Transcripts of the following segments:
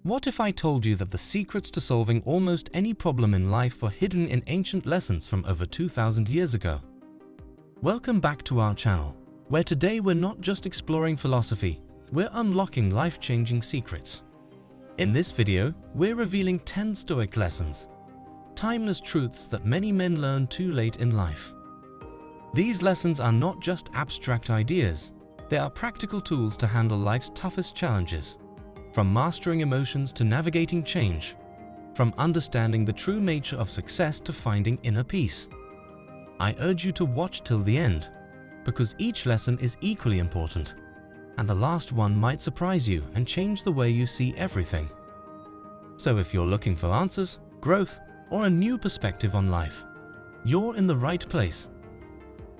What if I told you that the secrets to solving almost any problem in life were hidden in ancient lessons from over 2,000 years ago? Welcome back to our channel, where today we're not just exploring philosophy, we're unlocking life-changing secrets. In this video, we're revealing 10 Stoic lessons, timeless truths that many men learn too late in life. These lessons are not just abstract ideas, they are practical tools to handle life's toughest challenges. From mastering emotions to navigating change, from understanding the true nature of success to finding inner peace. I urge you to watch till the end, because each lesson is equally important, and the last one might surprise you and change the way you see everything. So if you're looking for answers, growth, or a new perspective on life, you're in the right place.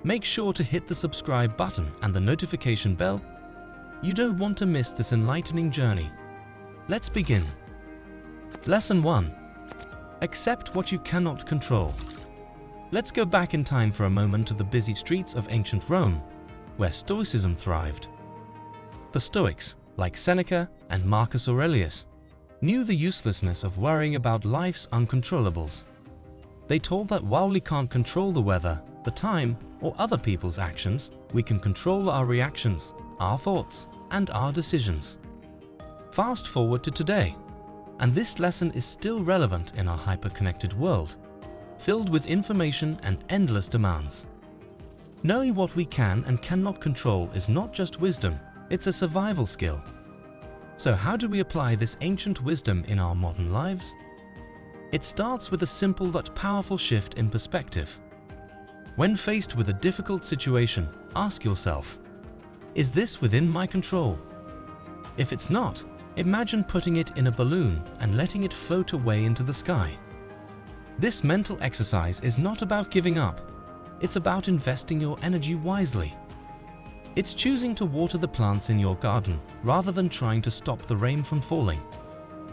Make sure to hit the subscribe button and the notification bell. You don't want to miss this enlightening journey. Let's begin. Lesson 1. Accept what you cannot control. Let's go back in time for a moment to the busy streets of ancient Rome, where Stoicism thrived. The Stoics, like Seneca and Marcus Aurelius, knew the uselessness of worrying about life's uncontrollables. They told that while we can't control the weather, the time, or other people's actions, we can control our reactions, our thoughts, and our decisions. Fast forward to today, and this lesson is still relevant in our hyper-connected world, filled with information and endless demands. Knowing what we can and cannot control is not just wisdom, it's a survival skill. So how do we apply this ancient wisdom in our modern lives? It starts with a simple but powerful shift in perspective. When faced with a difficult situation, ask yourself, is this within my control? If it's not, imagine putting it in a balloon and letting it float away into the sky. This mental exercise is not about giving up. It's about investing your energy wisely. It's choosing to water the plants in your garden rather than trying to stop the rain from falling.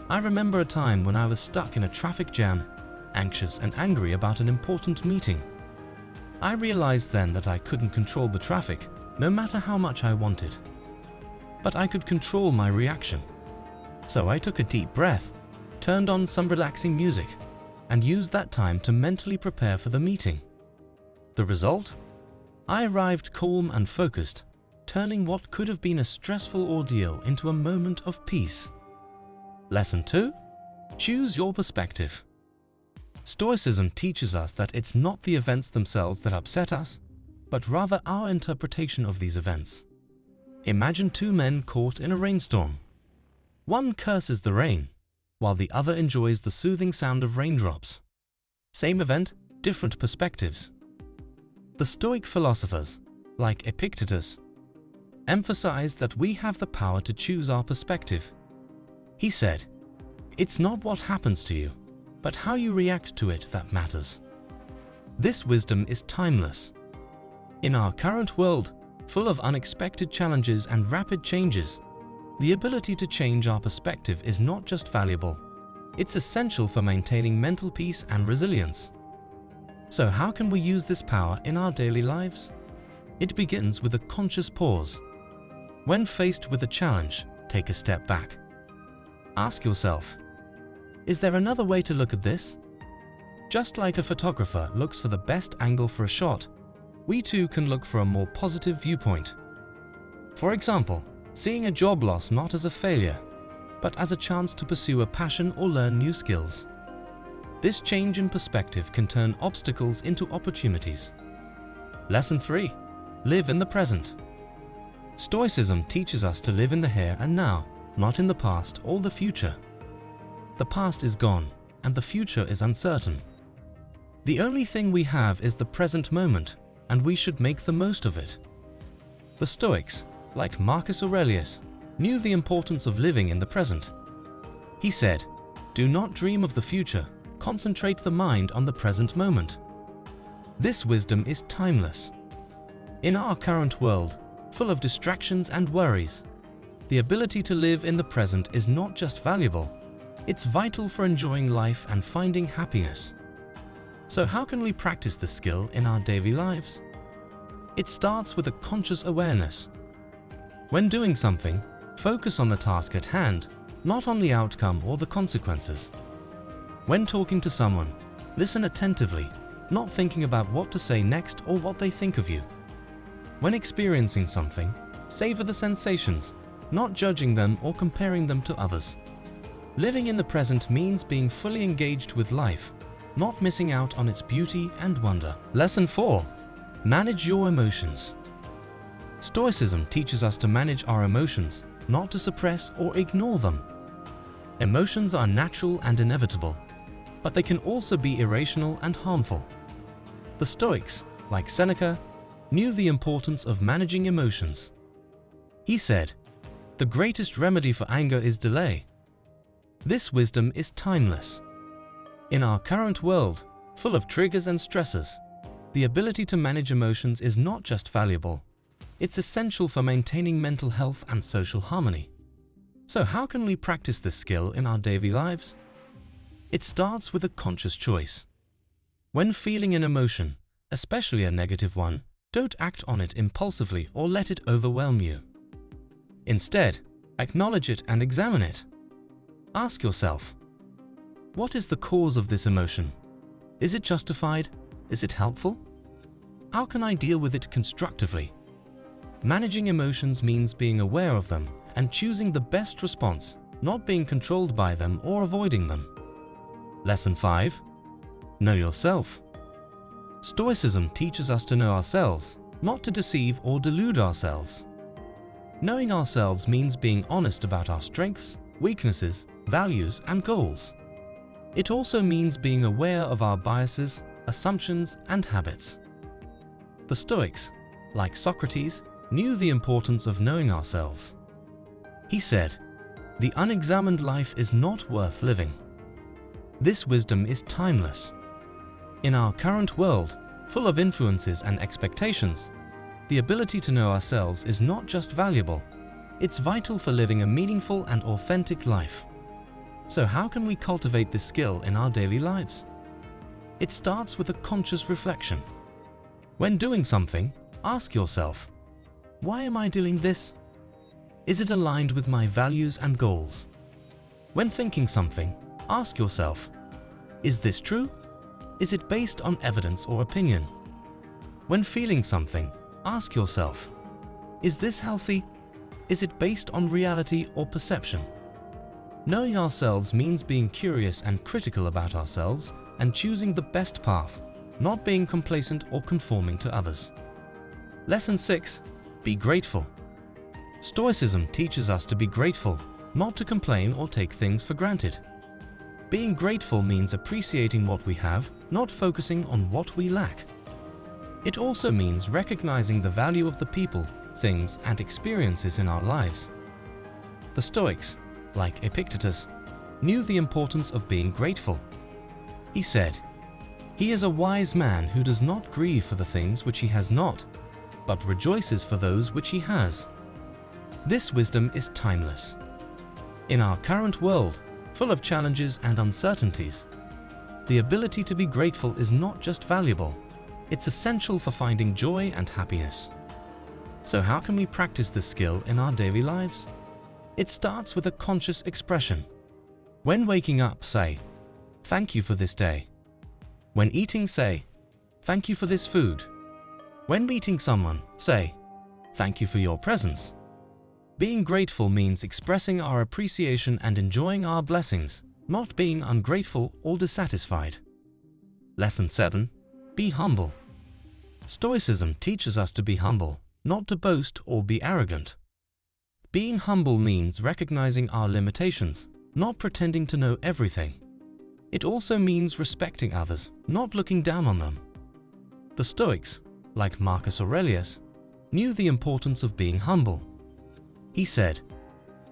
I remember a time when I was stuck in a traffic jam, anxious and angry about an important meeting. I realized then that I couldn't control the traffic, no matter how much I wanted. But I could control my reaction. So I took a deep breath, turned on some relaxing music, and used that time to mentally prepare for the meeting. The result? I arrived calm and focused, turning what could have been a stressful ordeal into a moment of peace. Lesson 2. Choose your perspective. Stoicism teaches us that it's not the events themselves that upset us, but rather our interpretation of these events. Imagine two men caught in a rainstorm. One curses the rain, while the other enjoys the soothing sound of raindrops. Same event, different perspectives. The Stoic philosophers, like Epictetus, emphasized that we have the power to choose our perspective. He said, "It's not what happens to you, but how you react to it that matters." This wisdom is timeless. In our current world, full of unexpected challenges and rapid changes, the ability to change our perspective is not just valuable, it's essential for maintaining mental peace and resilience. So how can we use this power in our daily lives? It begins with a conscious pause. When faced with a challenge, take a step back. Ask yourself, is there another way to look at this? Just like a photographer looks for the best angle for a shot, we too can look for a more positive viewpoint. For example, seeing a job loss not as a failure, but as a chance to pursue a passion or learn new skills. This change in perspective can turn obstacles into opportunities. Lesson 3. Live in the present. Stoicism teaches us to live in the here and now, not in the past or the future. The past is gone, and the future is uncertain. The only thing we have is the present moment, and we should make the most of it. The Stoics, like Marcus Aurelius, knew the importance of living in the present. He said, "Do not dream of the future, concentrate the mind on the present moment." This wisdom is timeless. In our current world, full of distractions and worries, the ability to live in the present is not just valuable, it's vital for enjoying life and finding happiness. So how can we practice this skill in our daily lives? It starts with a conscious awareness. When doing something, focus on the task at hand, not on the outcome or the consequences. When talking to someone, listen attentively, not thinking about what to say next or what they think of you. When experiencing something, savor the sensations, not judging them or comparing them to others. Living in the present means being fully engaged with life, not missing out on its beauty and wonder. Lesson 4. Manage your emotions. Stoicism teaches us to manage our emotions, not to suppress or ignore them. Emotions are natural and inevitable, but they can also be irrational and harmful. The Stoics, like Seneca, knew the importance of managing emotions. He said, "The greatest remedy for anger is delay." This wisdom is timeless. In our current world, full of triggers and stresses, the ability to manage emotions is not just valuable, it's essential for maintaining mental health and social harmony. So how can we practice this skill in our daily lives? It starts with a conscious choice. When feeling an emotion, especially a negative one, don't act on it impulsively or let it overwhelm you. Instead, acknowledge it and examine it. Ask yourself, what is the cause of this emotion? Is it justified? Is it helpful? How can I deal with it constructively? Managing emotions means being aware of them and choosing the best response, not being controlled by them or avoiding them. Lesson 5. Know yourself. Stoicism teaches us to know ourselves, not to deceive or delude ourselves. Knowing ourselves means being honest about our strengths, weaknesses, values, and goals. It also means being aware of our biases, assumptions, and habits. The Stoics, like Socrates, knew the importance of knowing ourselves. He said, "The unexamined life is not worth living." This wisdom is timeless. In our current world, full of influences and expectations, the ability to know ourselves is not just valuable, it's vital for living a meaningful and authentic life. So how can we cultivate this skill in our daily lives? It starts with a conscious reflection. When doing something, ask yourself, why am I doing this? Is it aligned with my values and goals? When thinking something, ask yourself, is this true? Is it based on evidence or opinion? When feeling something, ask yourself, is this healthy? Is it based on reality or perception? Knowing ourselves means being curious and critical about ourselves and choosing the best path, not being complacent or conforming to others. Lesson 6. Be grateful. Stoicism teaches us to be grateful, not to complain or take things for granted. Being grateful means appreciating what we have, not focusing on what we lack. It also means recognizing the value of the people, things, and experiences in our lives. The Stoics, like Epictetus, knew the importance of being grateful. He said, "He is a wise man who does not grieve for the things which he has not, but rejoices for those which he has." This wisdom is timeless. In our current world, full of challenges and uncertainties, the ability to be grateful is not just valuable, it's essential for finding joy and happiness. So how can we practice this skill in our daily lives? It starts with a conscious expression. When waking up, say, "Thank you for this day." When eating, say, "Thank you for this food." When meeting someone, say, "Thank you for your presence." Being grateful means expressing our appreciation and enjoying our blessings, not being ungrateful or dissatisfied. Lesson 7. Be humble. Stoicism teaches us to be humble, not to boast or be arrogant. Being humble means recognizing our limitations, not pretending to know everything. It also means respecting others, not looking down on them. The Stoics, like Marcus Aurelius, knew the importance of being humble. He said,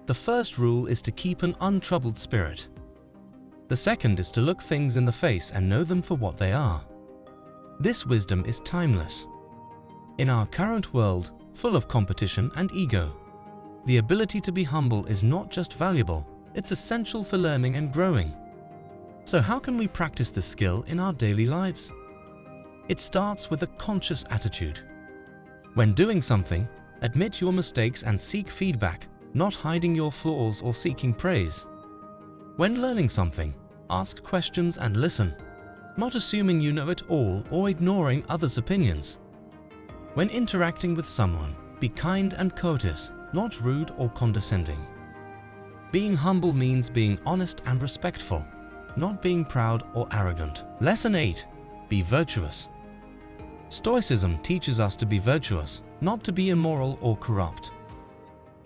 "The first rule is to keep an untroubled spirit. The second is to look things in the face and know them for what they are." This wisdom is timeless. In our current world, full of competition and ego, the ability to be humble is not just valuable, it's essential for learning and growing. So how can we practice this skill in our daily lives? It starts with a conscious attitude. When doing something, admit your mistakes and seek feedback, not hiding your flaws or seeking praise. When learning something, ask questions and listen, not assuming you know it all or ignoring others' opinions. When interacting with someone, be kind and courteous, not rude or condescending. Being humble means being honest and respectful, not being proud or arrogant. Lesson 8. Be virtuous. Stoicism teaches us to be virtuous, not to be immoral or corrupt.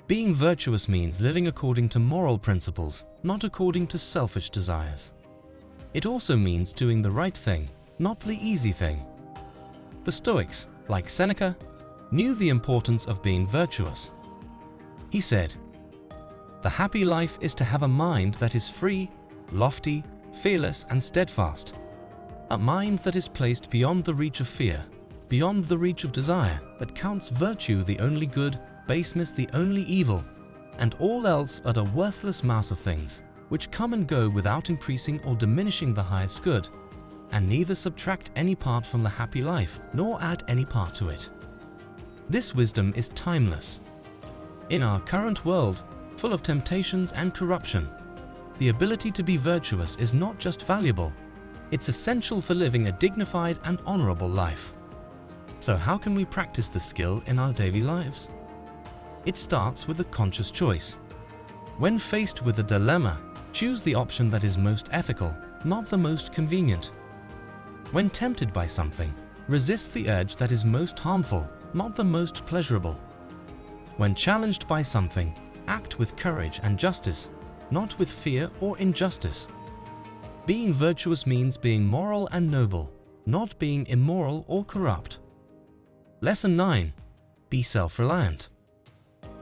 Being virtuous means living according to moral principles, not according to selfish desires. It also means doing the right thing, not the easy thing. The Stoics, like Seneca, knew the importance of being virtuous. He said, "The happy life is to have a mind that is free, lofty, fearless and steadfast. A mind that is placed beyond the reach of fear, beyond the reach of desire, that counts virtue the only good, baseness the only evil, and all else but a worthless mass of things, which come and go without increasing or diminishing the highest good, and neither subtract any part from the happy life, nor add any part to it." This wisdom is timeless. In our current world, full of temptations and corruption, the ability to be virtuous is not just valuable, it's essential for living a dignified and honorable life. So how can we practice this skill in our daily lives? It starts with a conscious choice. When faced with a dilemma, choose the option that is most ethical, not the most convenient. When tempted by something, resist the urge that is most harmful, not the most pleasurable. When challenged by something, act with courage and justice, not with fear or injustice. Being virtuous means being moral and noble, not being immoral or corrupt. Lesson 9. Be self-reliant.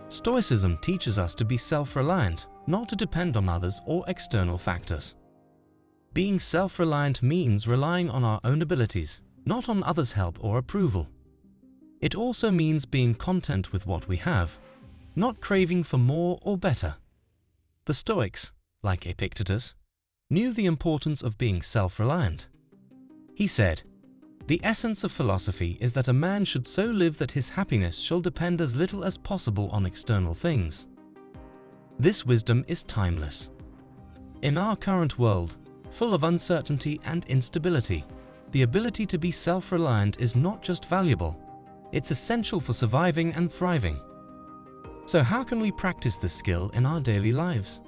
Stoicism teaches us to be self-reliant, not to depend on others or external factors. Being self-reliant means relying on our own abilities, not on others' help or approval. It also means being content with what we have, not craving for more or better. The Stoics, like Epictetus, knew the importance of being self-reliant. He said, "The essence of philosophy is that a man should so live that his happiness shall depend as little as possible on external things." This wisdom is timeless. In our current world, full of uncertainty and instability, the ability to be self-reliant is not just valuable, it's essential for surviving and thriving. So how can we practice this skill in our daily lives?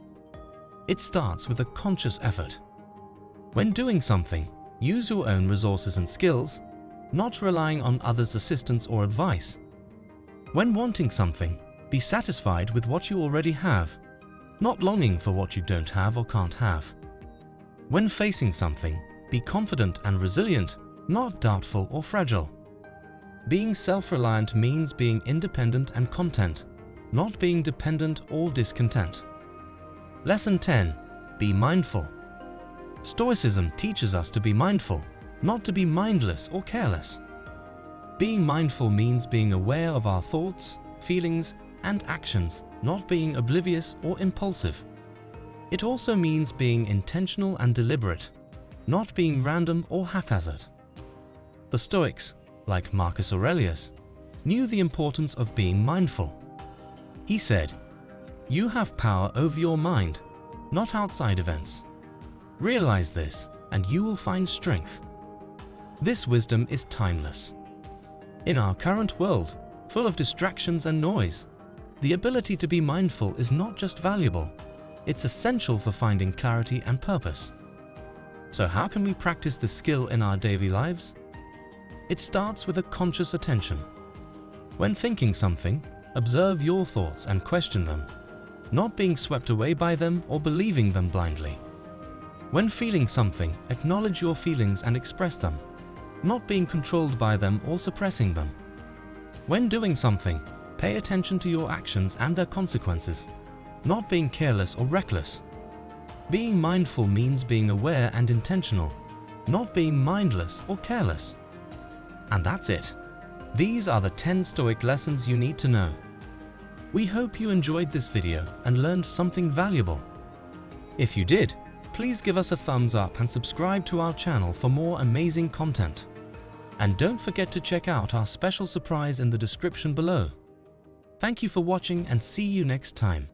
It starts with a conscious effort. When doing something, use your own resources and skills, not relying on others' assistance or advice. When wanting something, be satisfied with what you already have, not longing for what you don't have or can't have. When facing something, be confident and resilient, not doubtful or fragile. Being self-reliant means being independent and content, not being dependent or discontent. Lesson 10. Be mindful. Stoicism teaches us to be mindful, not to be mindless or careless. Being mindful means being aware of our thoughts, feelings, and actions, not being oblivious or impulsive. It also means being intentional and deliberate, not being random or haphazard. The Stoics, like Marcus Aurelius, knew the importance of being mindful. He said, "You have power over your mind, not outside events. Realize this, and you will find strength." This wisdom is timeless. In our current world, full of distractions and noise, the ability to be mindful is not just valuable, it's essential for finding clarity and purpose. So how can we practice this skill in our daily lives? It starts with a conscious attention. When thinking something, observe your thoughts and question them, not being swept away by them or believing them blindly. When feeling something, acknowledge your feelings and express them, not being controlled by them or suppressing them. When doing something, pay attention to your actions and their consequences, not being careless or reckless. Being mindful means being aware and intentional, not being mindless or careless. And that's it. These are the 10 Stoic lessons you need to know. We hope you enjoyed this video and learned something valuable. If you did, please give us a thumbs up and subscribe to our channel for more amazing content. And don't forget to check out our special surprise in the description below. Thank you for watching and see you next time.